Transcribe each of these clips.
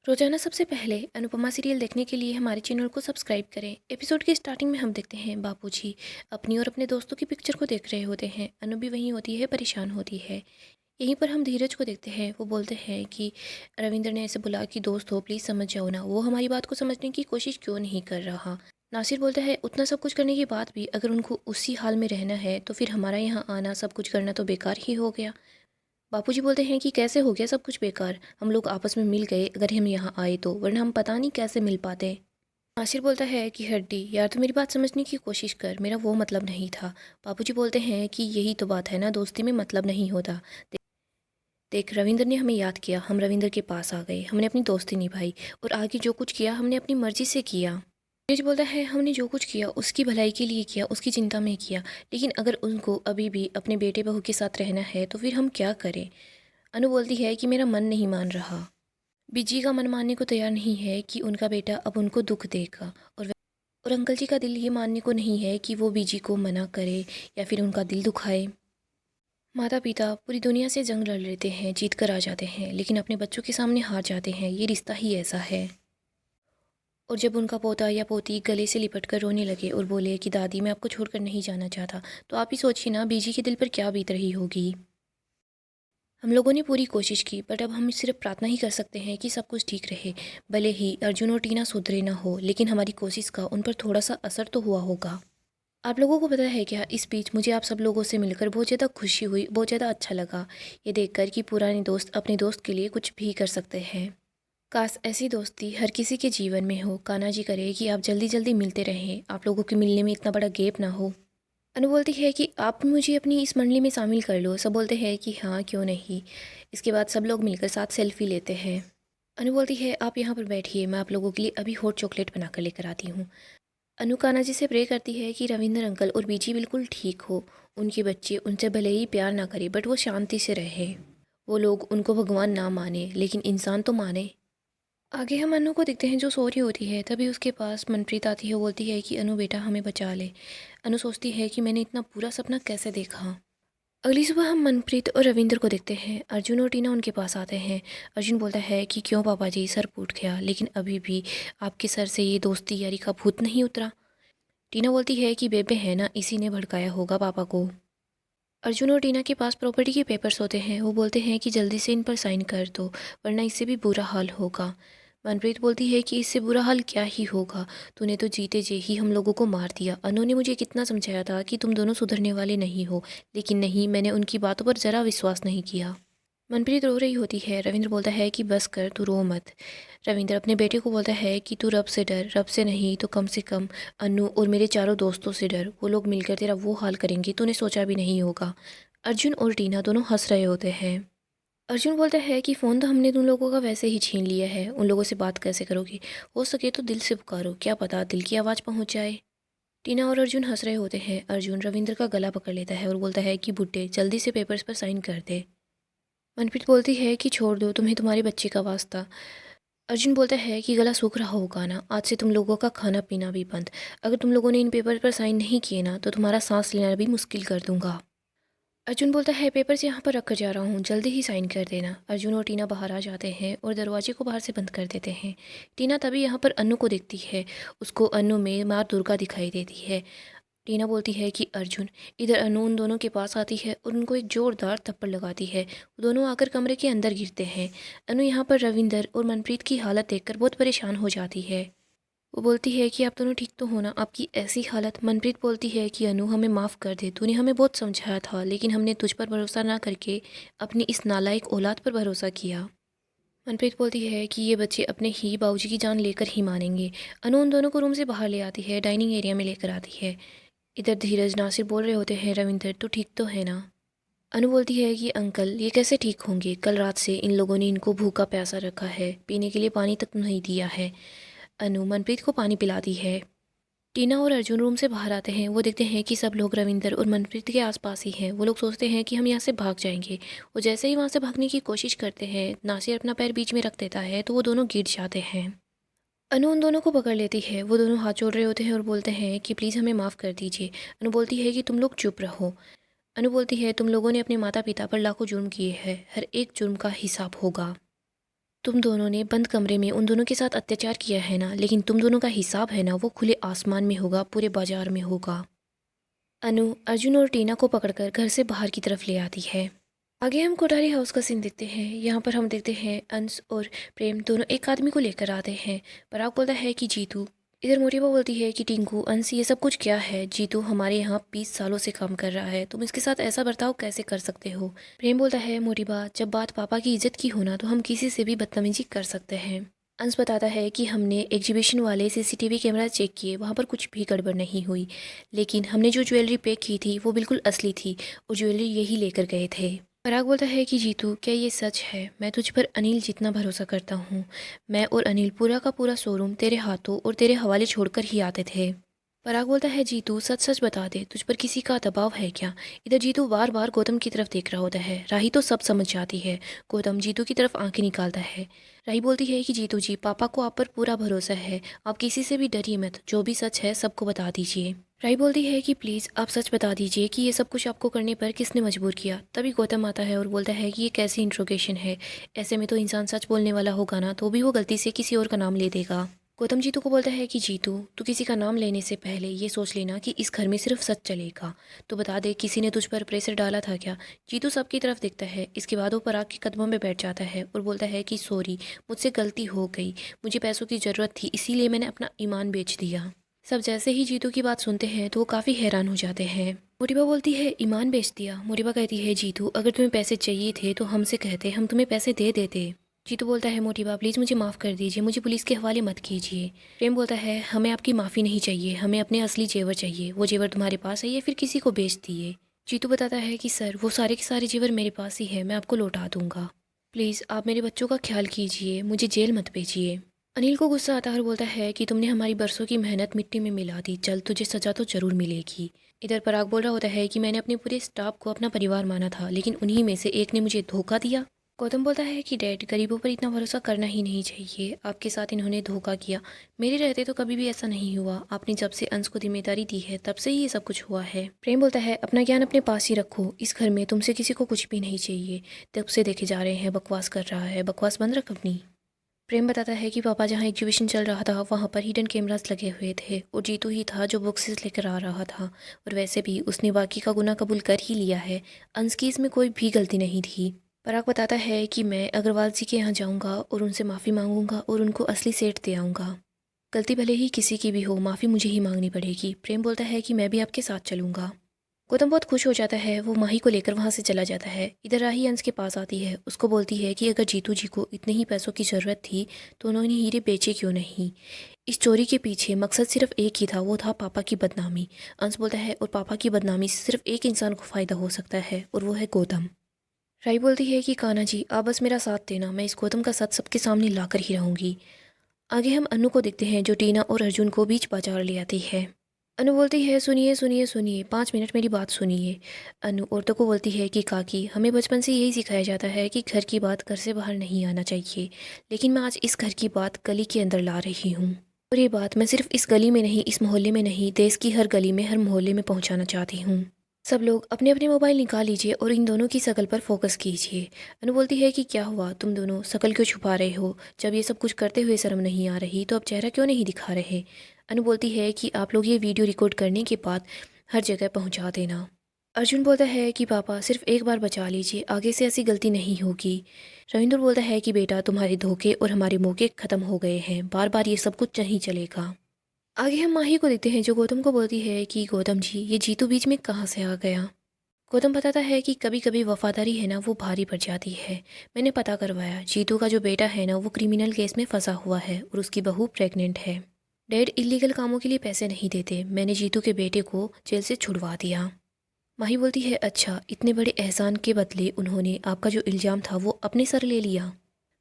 रोजाना सबसे पहले अनुपमा सीरियल देखने के लिए हमारे चैनल को सब्सक्राइब करें। एपिसोड की स्टार्टिंग में हम देखते हैं बापूजी अपनी और अपने दोस्तों की पिक्चर को देख रहे होते हैं। अनु भी वहीं होती है, परेशान होती है। यहीं पर हम धीरज को देखते हैं। वो बोलते हैं कि रविंद्र ने ऐसे बोला कि दोस्त हो, प्लीज़ समझ जाओ ना। वो हमारी बात को समझने की कोशिश क्यों नहीं कर रहा। नासिर बोलता है उतना सब कुछ करने के बाद भी अगर उनको उसी हाल में रहना है तो फिर हमारा यहाँ आना, सब कुछ करना तो बेकार ही हो गया। बापूजी बोलते हैं कि कैसे हो गया सब कुछ बेकार, हम लोग आपस में मिल गए अगर हम यहाँ आए तो, वरना हम पता नहीं कैसे मिल पाते। नासिर बोलता है कि हड्डी यार, तो मेरी बात समझने की कोशिश कर, मेरा वो मतलब नहीं था। बापूजी बोलते हैं कि यही तो बात है ना, दोस्ती में मतलब नहीं होता। देख, रविंद्र ने हमें याद किया, हम रविंद्र के पास आ गए, हमने अपनी दोस्ती निभाई और आगे जो कुछ किया हमने अपनी मर्जी से किया। नीरज बोलता है हमने जो कुछ किया उसकी भलाई के लिए किया, उसकी चिंता में किया, लेकिन अगर उनको अभी भी अपने बेटे बहू के साथ रहना है तो फिर हम क्या करें। अनु बोलती है कि मेरा मन नहीं मान रहा। बीजी का मन मानने को तैयार नहीं है कि उनका बेटा अब उनको दुख देगा, और अंकल जी का दिल ये मानने को नहीं है कि वो बीजी को मना करे या फिर उनका दिल दुखाए। माता पिता पूरी दुनिया से जंग लड़ लेते हैं, जीत कर आ जाते हैं, लेकिन अपने बच्चों के सामने हार जाते हैं। ये रिश्ता ही ऐसा है। और जब उनका पोता या पोती गले से लिपट कर रोने लगे और बोले कि दादी मैं आपको छोड़कर नहीं जाना चाहता, तो आप ही सोचिए ना बीजी के दिल पर क्या बीत रही होगी। हम लोगों ने पूरी कोशिश की, बट अब हम सिर्फ प्रार्थना ही कर सकते हैं कि सब कुछ ठीक रहे। भले ही अर्जुन और टीना सुधरे ना हो, लेकिन हमारी कोशिश का उन पर थोड़ा सा असर तो हुआ होगा। आप लोगों को पता है क्या, इस बीच मुझे आप सब लोगों से मिलकर बहुत ज़्यादा खुशी हुई, बहुत ज़्यादा अच्छा लगा ये देखकर कि पुराने दोस्त अपने दोस्त के लिए कुछ भी कर सकते हैं। काश ऐसी दोस्ती हर किसी के जीवन में हो। कान्हा जी करे कि आप जल्दी जल्दी मिलते रहें, आप लोगों के मिलने में इतना बड़ा गैप ना हो। अनु बोलती है कि आप मुझे अपनी इस मंडली में शामिल कर लो। सब बोलते हैं कि हाँ क्यों नहीं। इसके बाद सब लोग मिलकर साथ सेल्फी लेते हैं। अनु बोलती है आप यहाँ पर बैठिए, मैं आप लोगों के लिए अभी हॉट चॉकलेट बनाकर लेकर आती हूँ। अनु कान्हा जी से प्रे करती है कि रविंद्र अंकल और बीजी बिल्कुल ठीक हो। उनके बच्चे उनसे भले ही प्यार ना करे, बट वो शांति से रहे। वो लोग उनको भगवान ना माने, लेकिन इंसान तो माने। आगे हम अनु को देखते हैं जो सो रही होती है। तभी उसके पास मनप्रीत आती है, बोलती है कि अनु बेटा हमें बचा ले। अनु सोचती है कि मैंने इतना पूरा सपना कैसे देखा। अगली सुबह हम मनप्रीत और रविंद्र को देखते हैं। अर्जुन और टीना उनके पास आते हैं। अर्जुन बोलता है कि क्यों पापा जी, सर फूट गया, लेकिन अभी भी आपके सर से ये दोस्ती यारी का भूत नहीं उतरा। टीना बोलती है कि बेबे है ना, इसी ने भड़काया होगा पापा को। अर्जुन और टीना के पास प्रॉपर्टी के पेपर्स होते हैं। वो बोलते हैं कि जल्दी से इन पर साइन कर दो, वरना इससे भी बुरा हाल होगा। मनप्रीत बोलती है कि इससे बुरा हाल क्या ही होगा, तूने तो जीते जी ही हम लोगों को मार दिया। अनु ने मुझे कितना समझाया था कि तुम दोनों सुधरने वाले नहीं हो, लेकिन नहीं, मैंने उनकी बातों पर ज़रा विश्वास नहीं किया। मनप्रीत रो रही होती है। रविंद्र बोलता है कि बस कर, तू रो मत। रविंद्र अपने बेटे को बोलता है कि तू रब से डर, रब से नहीं तो कम से कम अनु और मेरे चारों दोस्तों से डर। वो लोग मिलकर तेरा वो हाल करेंगे तूने सोचा भी नहीं होगा। अर्जुन और टीना दोनों हंस रहे होते हैं। अर्जुन बोलता है कि फ़ोन तो हमने तुम लोगों का वैसे ही छीन लिया है, उन लोगों से बात कैसे करोगे। हो सके तो दिल से पुकारो, क्या पता दिल की आवाज़ पहुंच जाए। टीना और अर्जुन हंस रहे होते हैं। अर्जुन रविंद्र का गला पकड़ लेता है और बोलता है कि बुड्ढे जल्दी से पेपर्स पर साइन कर दे। मनप्रीत बोलती है कि छोड़ दो, तुम्हें तुम्हारे बच्चे का वास्ता। अर्जुन बोलता है कि गला सूख रहा होगा ना, आज से तुम लोगों का खाना पीना भी बंद। अगर तुम लोगों ने इन पेपर पर साइन नहीं किए ना तो तुम्हारा सांस लेना भी मुश्किल कर दूंगा। अर्जुन बोलता है पेपर्स यहाँ पर रख कर जा रहा हूँ, जल्दी ही साइन कर देना। अर्जुन और टीना बाहर आ जाते हैं और दरवाजे को बाहर से बंद कर देते हैं। टीना तभी यहाँ पर अनु को देखती है। उसको अनु में माँ दुर्गा दिखाई देती है। टीना बोलती है कि अर्जुन। इधर अनु उन दोनों के पास आती है और उनको एक जोरदार थप्पड़ लगाती है। वो दोनों आकर कमरे के अंदर गिरते हैं। अनु यहाँ पर रविंदर और मनप्रीत की हालत देखकर बहुत परेशान हो जाती है। वो बोलती है कि आप दोनों ठीक तो हो ना, आपकी ऐसी हालत। मनप्रीत बोलती है कि अनु हमें माफ़ कर दे, तूने हमें बहुत समझाया था, लेकिन हमने तुझ पर भरोसा ना करके अपनी इस नालायक औलाद पर भरोसा किया। मनप्रीत बोलती है कि ये बच्चे अपने ही बाबूजी की जान लेकर ही मानेंगे। अनु उन दोनों को रूम से बाहर ले आती है, डाइनिंग एरिया में लेकर आती है। इधर धीरज नासिर बोल रहे होते हैं रविंदर तो ठीक तो है ना। अनु बोलती है कि अंकल ये कैसे ठीक होंगे, कल रात से इन लोगों ने इनको भूखा प्यासा रखा है, पीने के लिए पानी तक नहीं दिया है। अनु मनप्रीत को पानी पिलाती है। टीना और अर्जुन रूम से बाहर आते हैं। वो देखते हैं कि सब लोग रविंदर और मनप्रीत के आसपास ही हैं। वो लोग सोचते हैं कि हम यहाँ से भाग जाएंगे। वो जैसे ही वहाँ से भागने की कोशिश करते हैं, नासिर अपना पैर बीच में रख देता है तो वो दोनों गिर जाते हैं। अनु उन दोनों को पकड़ लेती है। वो दोनों हाथ जोड़ रहे होते हैं और बोलते हैं कि प्लीज़ हमें माफ़ कर दीजिए। अनु बोलती है कि तुम लोग चुप रहो। अनु बोलती है तुम लोगों ने अपने माता पिता पर लाखों जुर्म किए हैं, हर एक जुर्म का हिसाब होगा। तुम दोनों ने बंद कमरे में उन दोनों के साथ अत्याचार किया है ना, लेकिन तुम दोनों का हिसाब है ना वो खुले आसमान में होगा, पूरे बाजार में होगा। अनु अर्जुन और टीना को पकड़कर घर से बाहर की तरफ ले आती है। आगे हम कोठारी हाउस का सीन देखते हैं। यहाँ पर हम देखते हैं अंश और प्रेम दोनों एक आदमी को लेकर आते हैं। पराग बोलता है कि जीतू। इधर मोटिवा बोलती है कि टिंकू अंश ये सब कुछ क्या है, जीतू हमारे यहाँ 20 सालों से काम कर रहा है, तुम इसके साथ ऐसा बर्ताव कैसे कर सकते हो। प्रेम बोलता है मोटिवा जब बात पापा की इज्जत की होना तो हम किसी से भी बदतमीजी कर सकते हैं। अंश बताता है कि हमने एग्जीबिशन वाले सीसीटीवी कैमरा चेक किए, वहाँ पर कुछ भी गड़बड़ नहीं हुई, लेकिन हमने जो ज्वेलरी पैक की थी वो बिल्कुल असली थी और ज्वेलरी यही लेकर गए थे। पराग बोलता है कि जीतू क्या ये सच है, मैं तुझ पर अनिल जितना भरोसा करता हूँ। मैं और अनिल पूरा का पूरा शोरूम तेरे हाथों और तेरे हवाले छोड़कर ही आते थे। पराग बोलता है जीतू सच सच बता दे, तुझ पर किसी का दबाव है क्या। इधर जीतू बार बार गौतम की तरफ देख रहा होता है। राही तो सब समझ जाती है। गौतम जीतू की तरफ आंखें निकालता है। राही बोलती है कि जीतू जी पापा को आप पर पूरा भरोसा है, आप किसी से भी डरिए मत, जो भी सच है सबको बता दीजिए। राही बोलती है कि प्लीज़ आप सच बता दीजिए कि ये सब कुछ आपको करने पर किसने मजबूर किया। तभी गौतम आता है और बोलता है कि ये कैसी इंट्रोगेशन है, ऐसे में तो इंसान सच बोलने वाला होगा ना, तो भी वो गलती से किसी और का नाम ले देगा। गौतम जीतू को बोलता है कि जीतू तू किसी का नाम लेने से पहले ये सोच लेना कि इस घर में सिर्फ सच चलेगा। तो बता दे किसी ने तुझ पर प्रेशर डाला था क्या। जीतू सबकी तरफ देखता है। इसके बाद वो पराग के कदमों में बैठ जाता है और बोलता है कि सॉरी, मुझसे गलती हो गई, मुझे पैसों की ज़रूरत थी इसीलिए मैंने अपना ईमान बेच दिया। सब जैसे ही जीतू की बात सुनते हैं तो वो काफ़ी हैरान हो जाते हैं। मोटिबा बोलती है ईमान बेच दिया। मोटिबा कहती है जीतू अगर तुम्हें पैसे चाहिए थे तो हमसे कहते, हम तुम्हें पैसे दे देते। जीतू बोलता है मोटिबा प्लीज़ मुझे माफ़ कर दीजिए, मुझे पुलिस के हवाले मत कीजिए। प्रेम बोलता है हमें आपकी माफ़ी नहीं चाहिए, हमें अपने असली जेवर चाहिए। वो जेवर तुम्हारे पास है या फिर किसी को बेच दिए। जीतू बताता है कि सर वो सारे के सारे जेवर मेरे पास ही है, मैं आपको लौटा दूंगा। प्लीज़ आप मेरे बच्चों का ख्याल कीजिए, मुझे जेल मत भेजिए। अनिल को गुस्सा आता है और बोलता है कि तुमने हमारी बरसों की मेहनत मिट्टी में मिला दी, जल्द तुझे सजा तो जरूर मिलेगी। इधर पराग बोल रहा होता है कि मैंने अपने पूरे स्टाफ को अपना परिवार माना था, लेकिन उन्हीं में से एक ने मुझे धोखा दिया। गौतम बोलता है कि डैड गरीबों पर इतना भरोसा करना ही नहीं चाहिए, आपके साथ इन्होंने धोखा किया। मेरे रहते तो कभी भी ऐसा नहीं हुआ, आपने जब से अंश को जिम्मेदारी दी है तब से ही ये सब कुछ हुआ है। प्रेम बोलता है अपना ज्ञान अपने पास ही रखो, इस घर में तुमसे किसी को कुछ भी नहीं चाहिए। तब से देखे जा रहे हैं बकवास कर रहा है, बकवास बंद रख अपनी। प्रेम बताता है कि पापा जहाँ एग्जीबिशन चल रहा था वहाँ पर हिडन कैमरास लगे हुए थे और जीतू ही था जो बॉक्सेस लेकर आ रहा था, और वैसे भी उसने बाकी का गुनाह कबूल कर ही लिया है। अंश की इसमें कोई भी गलती नहीं थी। पराग बताता है कि मैं अग्रवाल जी के यहाँ जाऊँगा और उनसे माफ़ी मांगूंगा और उनको असली सेठ दे आऊँगा। गलती भले ही किसी की भी हो, माफ़ी मुझे ही मांगनी पड़ेगी। प्रेम बोलता है कि मैं भी आपके साथ चलूँगा। गौतम बहुत खुश हो जाता है, वो माही को लेकर वहाँ से चला जाता है। इधर राही अंश के पास आती है, उसको बोलती है कि अगर जीतू जी को इतने ही पैसों की ज़रूरत थी तो उन्होंने हीरे बेचे क्यों नहीं। इस चोरी के पीछे मकसद सिर्फ एक ही था, वो था पापा की बदनामी। अंश बोलता है और पापा की बदनामी से सिर्फ एक इंसान को फ़ायदा हो सकता है और वो है गौतम। राही बोलती है कि कान्हा जी आप बस मेरा साथ देना, मैं इस गौतम का साथ सबके सामने लाकर ही रहूँगी। आगे हम अनु को देखते हैं जो टीना और अर्जुन को बीच बाजार ले आती है। अनु बोलती है सुनिए सुनिए सुनिए, 5 मिनट मेरी बात सुनिए। अनु औरतों को बोलती है कि काकी हमें बचपन से यही सिखाया जाता है कि घर की बात घर से बाहर नहीं आना चाहिए, लेकिन मैं आज इस घर की बात गली के अंदर ला रही हूँ। और ये बात मैं सिर्फ इस गली में नहीं, इस मोहल्ले में नहीं, देश की हर गली में हर मोहल्ले में पहुँचाना चाहती हूँ। सब लोग अपने अपने मोबाइल निकाल लीजिए और इन दोनों की शकल पर फोकस कीजिए। अनु बोलती है कि क्या हुआ, तुम दोनों शकल क्यों छुपा रहे हो, जब ये सब कुछ करते हुए शर्म नहीं आ रही तो अब चेहरा क्यों नहीं दिखा रहे। अनु बोलती है कि आप लोग ये वीडियो रिकॉर्ड करने के बाद हर जगह पहुंचा देना। अर्जुन बोलता है कि पापा सिर्फ एक बार बचा लीजिए, आगे से ऐसी गलती नहीं होगी। रविंद्र बोलता है कि बेटा तुम्हारे धोखे और हमारे मौके ख़त्म हो गए हैं, बार बार ये सब कुछ नहीं चलेगा। आगे हम माही को देखते हैं जो गौतम को बोलती है कि गौतम जी ये जीतू बीच में कहाँ से आ गया। गौतम बताता है कि कभी कभी वफादारी है ना वो भारी पड़ जाती है। मैंने पता करवाया, जीतू का जो बेटा है ना वो क्रिमिनल केस में फंसा हुआ है और उसकी बहू प्रेग्नेंट है। डैड इलीगल कामों के लिए पैसे नहीं देते, मैंने जीतू के बेटे को जेल से छुड़वा दिया। माही बोलती है अच्छा, इतने बड़े एहसान के बदले उन्होंने आपका जो इल्ज़ाम था वो अपने सर ले लिया।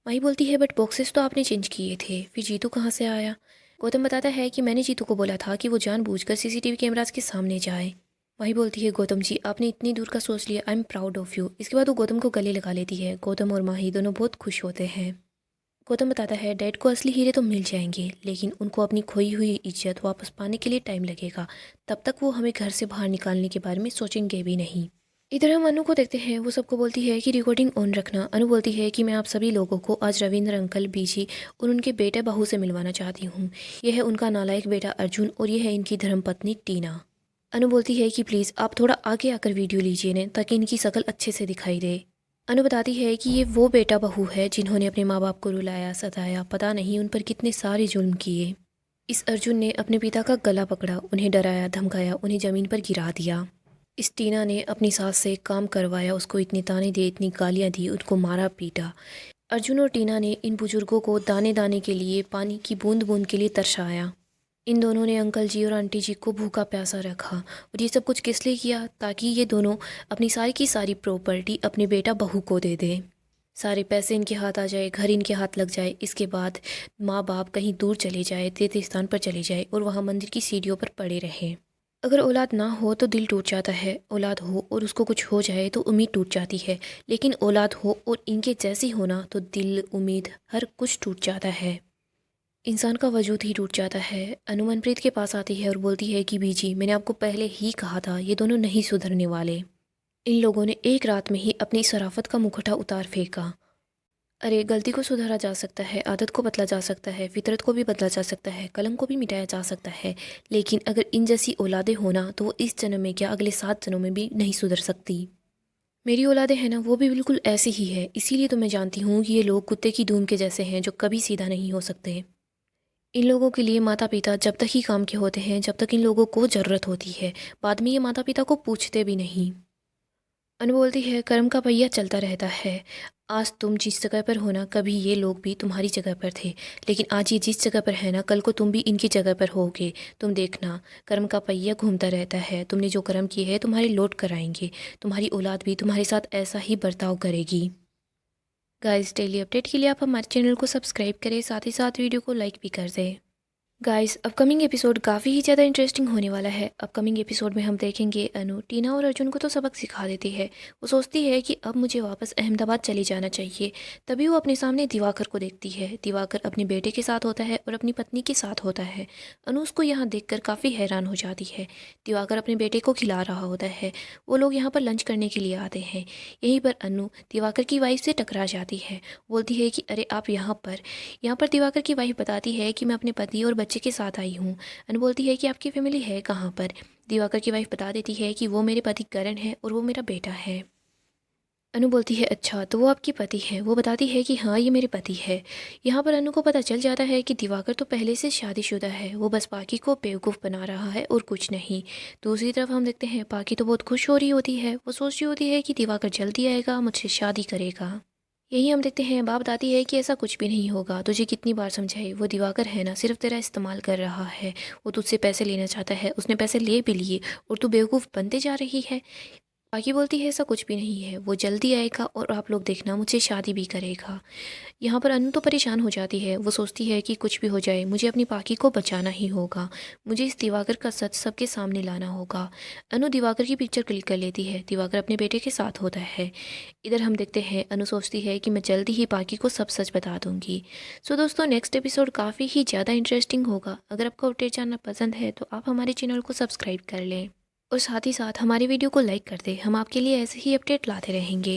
माही बोलती है बट बॉक्सेस तो आपने चेंज किए थे, फिर जीतू कहाँ से आया। गौतम बताता है कि मैंने जीतू को बोला था कि वो जानबूझकर सीसीटीवी कैमरास के सामने जाए। माही बोलती है गौतम जी आपने इतनी दूर का सोच लिया, I am proud of you. इसके बाद वो गौतम को गले लगा लेती है। गौतम और माही दोनों बहुत खुश होते हैं। गौतम बताता है डैड को असली हीरे तो मिल जाएंगे, लेकिन उनको अपनी खोई हुई इज्जत वापस पाने के लिए टाइम लगेगा, तब तक वो हमें घर से बाहर निकालने के बारे में सोचेंगे भी नहीं। इधर हम अनु को देखते हैं, वो सबको बोलती है कि रिकॉर्डिंग ऑन रखना। अनु बोलती है कि मैं आप सभी लोगों को आज रविंद्र अंकल, बीजी और उनके बेटे बहू से मिलवाना चाहती हूँ। यह है उनका नालायक बेटा अर्जुन और यह है इनकी धर्मपत्नी टीना। अनु बोलती है कि प्लीज़ आप थोड़ा आगे आकर वीडियो लीजिए न, ताकि इनकी शक्ल अच्छे से दिखाई दे। अनु बताती है कि ये वो बेटा बहू है जिन्होंने अपने माँ बाप को रुलाया, सताया, पता नहीं उन पर कितने सारे जुल्म किए। इस अर्जुन ने अपने पिता का गला पकड़ा, उन्हें डराया, धमकाया, उन्हें ज़मीन पर गिरा दिया। इस टीना ने अपनी सास से काम करवाया, उसको इतनी ताने दी, इतनी गालियाँ दी, उनको मारा पीटा। अर्जुन और टीना ने इन बुजुर्गों को दाने दाने के लिए, पानी की बूंद बूंद के लिए तरसाया। इन दोनों ने अंकल जी और आंटी जी को भूखा प्यासा रखा। और ये सब कुछ किस लिए किया? ताकि ये दोनों अपनी सारी की सारी प्रॉपर्टी अपने बेटा बहू को दे दें। सारे पैसे इनके हाथ आ जाए, घर इनके हाथ लग जाए। इसके बाद माँ बाप कहीं दूर चले जाए, तीर्थ स्थान पर चले जाए और वहाँ मंदिर की सीढ़ियों पर पड़े रहें। अगर औलाद ना हो तो दिल टूट जाता है, औलाद हो और उसको कुछ हो जाए तो उम्मीद टूट जाती है। लेकिन औलाद हो और इनके जैसी होना तो दिल, उम्मीद, हर कुछ टूट जाता है। इंसान का वजूद ही टूट जाता है। अनु मनप्रीत के पास आती है और बोलती है कि बीजी, मैंने आपको पहले ही कहा था ये दोनों नहीं सुधरने वाले। इन लोगों ने एक रात में ही अपनी शराफत का मुखौटा उतार फेंका। अरे गलती को सुधारा जा सकता है, आदत को बदला जा सकता है, फितरत को भी बदला जा सकता है, कलम को भी मिटाया जा सकता है। लेकिन अगर इन जैसी औलादें होना तो वो इस जन्म में क्या अगले 7 जन्मों में भी नहीं सुधर सकती। मेरी औलादें हैं ना, वो भी बिल्कुल ऐसी ही है। इसीलिए तो मैं जानती हूँ कि ये लोग कुत्ते की दूम के जैसे हैं जो कभी सीधा नहीं हो सकते। इन लोगों के लिए माता पिता जब तक ही काम के होते हैं, जब तक इन लोगों को ज़रूरत होती है। बाद में ये माता पिता को पूछते भी नहीं। अनु बोलती है, कर्म का पहिया चलता रहता है। आज तुम जिस जगह पर हो ना, कभी ये लोग भी तुम्हारी जगह पर थे। लेकिन आज ये जिस जगह पर है ना, कल को तुम भी इनकी जगह पर होगे। तुम देखना, कर्म का पहिया घूमता रहता है। तुमने जो कर्म किए हैं तुम्हारे लौट कर आएंगे। तुम्हारी औलाद भी तुम्हारे साथ ऐसा ही बर्ताव करेगी। गाइस, डेली अपडेट के लिए आप हमारे चैनल को सब्सक्राइब करें, साथ ही साथ वीडियो को लाइक भी कर दें। गाइस, अपकमिंग एपिसोड काफ़ी ही ज़्यादा इंटरेस्टिंग होने वाला है। अपकमिंग एपिसोड में हम देखेंगे अनु टीना और अर्जुन को तो सबक सिखा देती है। वो सोचती है कि अब मुझे वापस अहमदाबाद चले जाना चाहिए। तभी वो अपने सामने दिवाकर को देखती है। दिवाकर अपने बेटे के साथ होता है और अपनी पत्नी के साथ होता है। अनु उसको यहाँ देखकर काफ़ी हैरान हो जाती है। दिवाकर अपने बेटे को खिला रहा होता है। वो लोग यहाँ पर लंच करने के लिए आते हैं। यहीं पर अनु दिवाकर की वाइफ से टकरा जाती है। बोलती है कि अरे आप यहाँ पर दिवाकर की वाइफ बताती है कि मैं अपने पति और बच्चे के साथ आई हूँ। अनु बोलती है कि आपकी फैमिली है कहाँ पर? दिवाकर की वाइफ बता देती है कि वो मेरे पति करण है और वो मेरा बेटा है। अनु बोलती है, अच्छा तो वो आपके पति है? वो बताती है कि हाँ, ये मेरे पति है। यहाँ पर अनु को पता चल जाता है कि दिवाकर तो पहले से शादीशुदा है। वो बस पाकी को बेवकूफ़ बना रहा है और कुछ नहीं। दूसरी तरफ हम देखते हैं पाकी तो बहुत खुश हो रही होती है। वो सोच रही होती है कि दिवाकर जल्दी आएगा, मुझसे शादी करेगा। यही हम देखते हैं बाप बताती है कि ऐसा कुछ भी नहीं होगा। तुझे कितनी बार समझाए, वो दिवाकर है ना, सिर्फ तेरा इस्तेमाल कर रहा है। वो तुझसे पैसे लेना चाहता है, उसने पैसे ले भी लिए और तू बेवकूफ़ बनते जा रही है। बाकी बोलती है ऐसा कुछ भी नहीं है, वो जल्दी आएगा और आप लोग देखना, मुझसे शादी भी करेगा। यहाँ पर अनु तो परेशान हो जाती है। वो सोचती है कि कुछ भी हो जाए मुझे अपनी पाकी को बचाना ही होगा। मुझे इस दिवाकर का सच सबके सामने लाना होगा। अनु दिवाकर की पिक्चर क्लिक कर लेती है। दिवाकर अपने बेटे के साथ होता है। इधर हम देखते हैं अनु सोचती है कि मैं जल्दी ही पाकी को सब सच बता दूंगी। सो दोस्तों, नेक्स्ट एपिसोड काफ़ी ही ज़्यादा इंटरेस्टिंग होगा। अगर आपको अपडेट जानना पसंद है तो आप हमारे चैनल को सब्सक्राइब कर लें और साथ ही साथ हमारी वीडियो को लाइक कर दें। हम आपके लिए ऐसे ही अपडेट लाते रहेंगे।